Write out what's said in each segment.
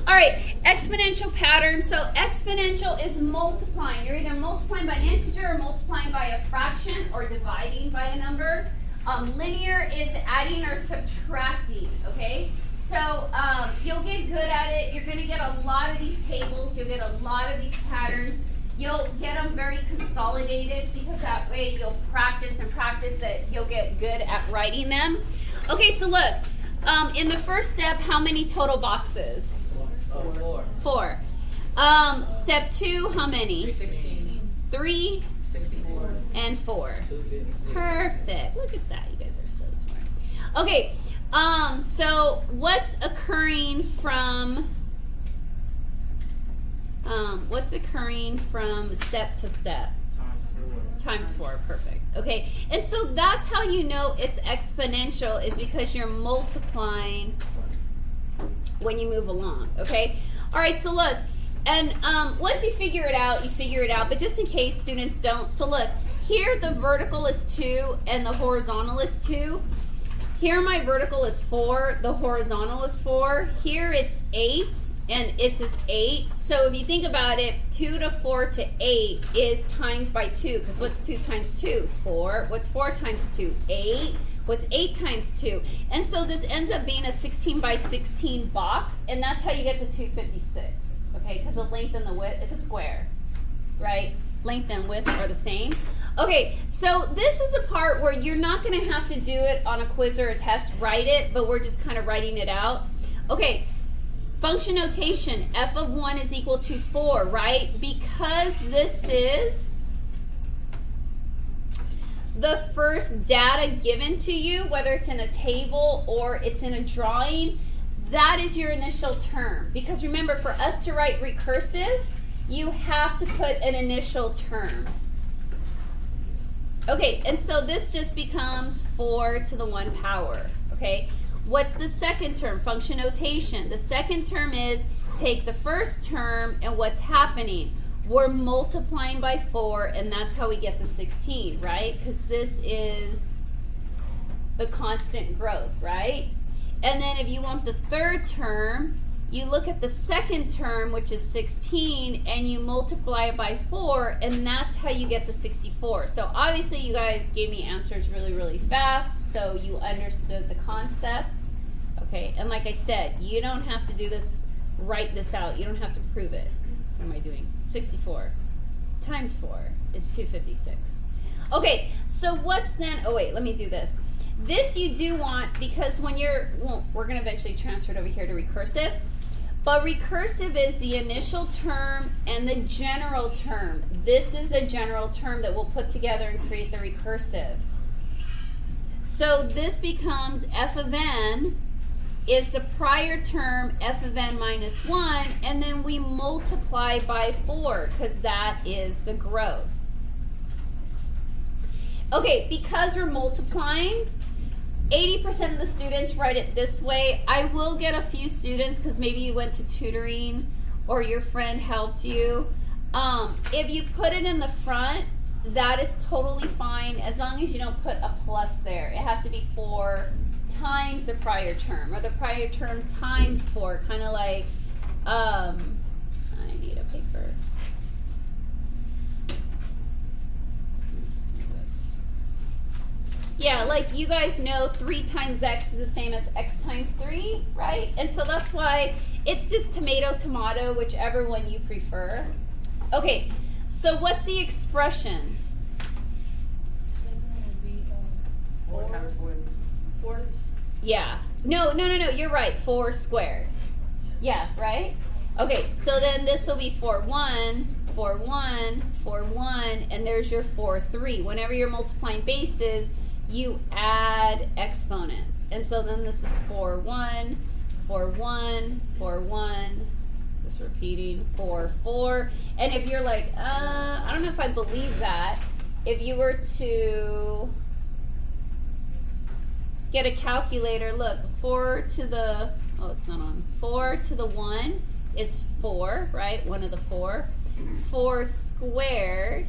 All right, exponential pattern. So exponential is multiplying. You're either multiplying by an integer or multiplying by a fraction or dividing by a number. Linear is adding or subtracting, okay? So you'll get good at it. You're going to get a lot of these tables. You'll get a lot of these patterns. You'll get them very consolidated because that way you'll practice and practice that you'll get good at writing them. Okay, so look, in the first step, how many total boxes? Four. Step 2, how many? 16. 3, 64. and 4. Perfect. Look at that. You guys are so smart. Okay. So what's occurring from step to step? Times 4. Perfect. Okay. And so that's how you know it's exponential, is because you're multiplying when you move along. Okay. All right. So look, and once you figure it out, you figure it out. But just in case students don't, so look, here the vertical is 2 and the horizontal is 2. Here my vertical is 4, the horizontal is 4. Here it's 8 and this is 8. So if you think about it, 2 to 4 to 8 is times by 2, because what's 2 times 2? 4. What's 4 times 2? 8. What's 8 times 2? And so this ends up being a 16 by 16 box, and that's how you get the 256. Okay, because the length and the width, it's a square, right? Length and width are the same. Okay, so this is a part where you're not going to have to do it on a quiz or a test, write it, but we're just kind of writing it out. Okay, function notation, f of 1 is equal to 4, right? Because this is the first data given to you, whether it's in a table or it's in a drawing, that is your initial term. Because remember, for us to write recursive, you have to put an initial term. Okay, and so this just becomes 4 to the 1 power, okay? What's the second term? Function notation. The second term is take the first term, and what's happening? We're multiplying by 4, and that's how we get the 16, right? Because this is the constant growth, right? And then if you want the third term, you look at the second term, which is 16, and you multiply it by 4, and that's how you get the 64. So obviously you guys gave me answers really, really fast, so you understood the concept. Okay, and like I said, you don't have to do this, write this out. You don't have to prove it. What am I doing? 64 times 4 is 256. Okay, so what's then, oh wait, let me do this. This you do want, because when you're, well, we're going to eventually transfer it over here to recursive. But recursive is the initial term and the general term. This is a general term that we'll put together and create the recursive. So this becomes f of n is the prior term, f of n minus 1, and then we multiply by 4 because that is the growth. Okay, because we're multiplying, 80% of the students write it this way. I will get a few students, because maybe you went to tutoring or your friend helped you. If you put it in the front, that is totally fine, as long as you don't put a plus there. It has to be 4 times the prior term, or the prior term times 4, kind of like, I need a paper. Yeah, like you guys know 3 times x is the same as x times 3, right? And so that's why it's just tomato, tomato, whichever one you prefer. Okay, so what's the expression? Would be 4 times 4. Yeah. No, you're right. 4 squared. Yeah, right? Okay, so then this will be 4, 1, 4, 1, 4, 1, and there's your 4, 3. Whenever you're multiplying bases, you add exponents. And so then this is 4, 1, 4, 1, 4, 1, just repeating, 4, 4. And if you're like, I don't know if I believe that, if you were to get a calculator, look, 4 to the, oh, it's not on, 4 to the 1 is 4, right? 1 of the 4. 4 squared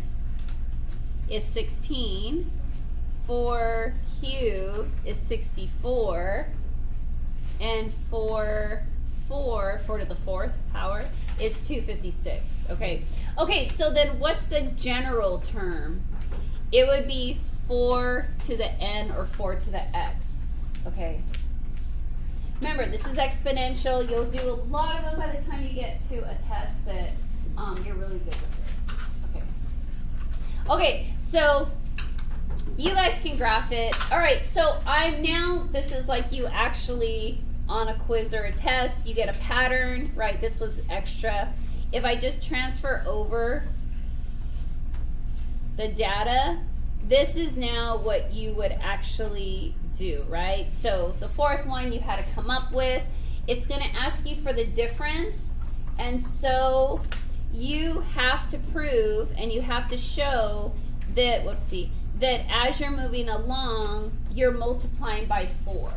is 16. 4 cubed is 64, and 4 4 to the 4th power, is 256. Okay. Okay, so then what's the general term? It would be 4 to the n or 4 to the x. Okay. Remember, this is exponential. You'll do a lot of them by the time you get to a test that you're really good with this. Okay. Okay, so you guys can graph it. All right, so this is like you actually on a quiz or a test, you get a pattern, right? This was extra. If I just transfer over the data, this is now what you would actually do, right? So the 4th one you had to come up with. It's going to ask you for the difference, and so you have to prove and you have to show that, that as you're moving along, you're multiplying by 4.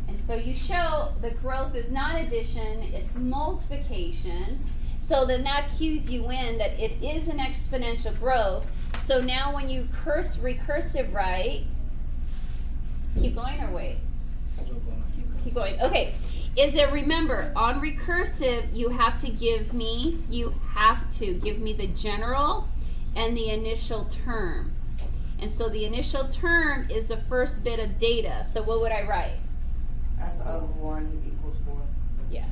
And so you show the growth is not addition, it's multiplication. So then that cues you in that it is an exponential growth. So now when you recursive write, keep going or wait? Keep going. Okay. Remember, on recursive, you have to give me the general and the initial term. And so the initial term is the first bit of data. So what would I write? F of 1 equals 4. Yeah.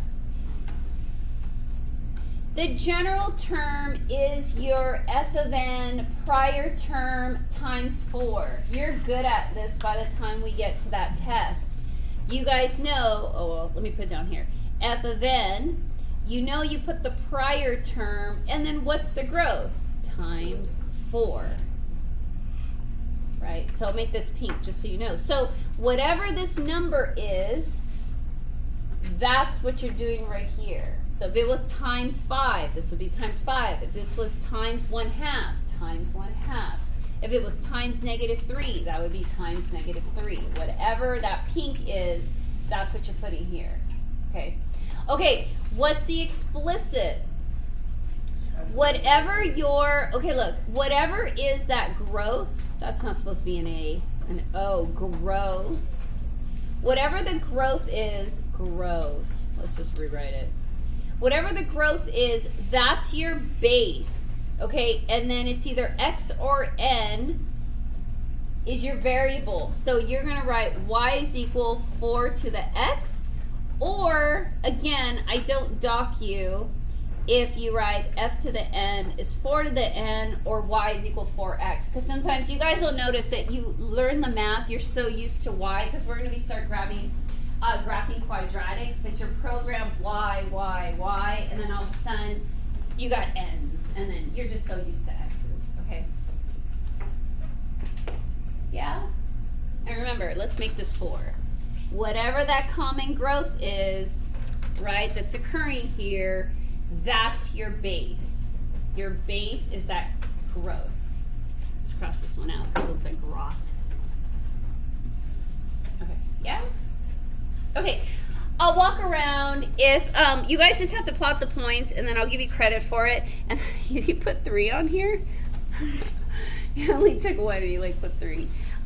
The general term is your f of n prior term times 4. You're good at this by the time we get to that test. You guys know, let me put it down here. F of n, you know you put the prior term, and then what's the growth? Times 4. Right? So I'll make this pink just so you know. So whatever this number is, that's what you're doing right here. So if it was times 5, this would be times 5. If this was times 1/2, times 1/2. If it was times -3, that would be times -3. Whatever that pink is, that's what you're putting here. Okay. Okay, what's the explicit? Whatever is that growth, that's not supposed to be an O, growth. Whatever the growth is, growth. Let's just rewrite it. Whatever the growth is, that's your base. Okay, and then it's either x or n is your variable. So you're going to write y is equal 4 to the x, or again, I don't dock you if you write f to the n is 4 to the n, or y is equal 4x. Because sometimes you guys will notice that you learn the math, you're so used to y, because we're going to start graphing quadratics, that you're programmed y, and then all of a sudden you got n's, and then you're just so used to x's, okay? Yeah? And remember, let's make this 4. Whatever that common growth is, right, that's occurring here, that's your base. Your base is that growth. Let's cross this one out because it looks like broth. Okay, yeah? Okay, I'll walk around. If you guys just have to plot the points, and then I'll give you credit for it. And you put 3 on here? You only took 1 and you put 3.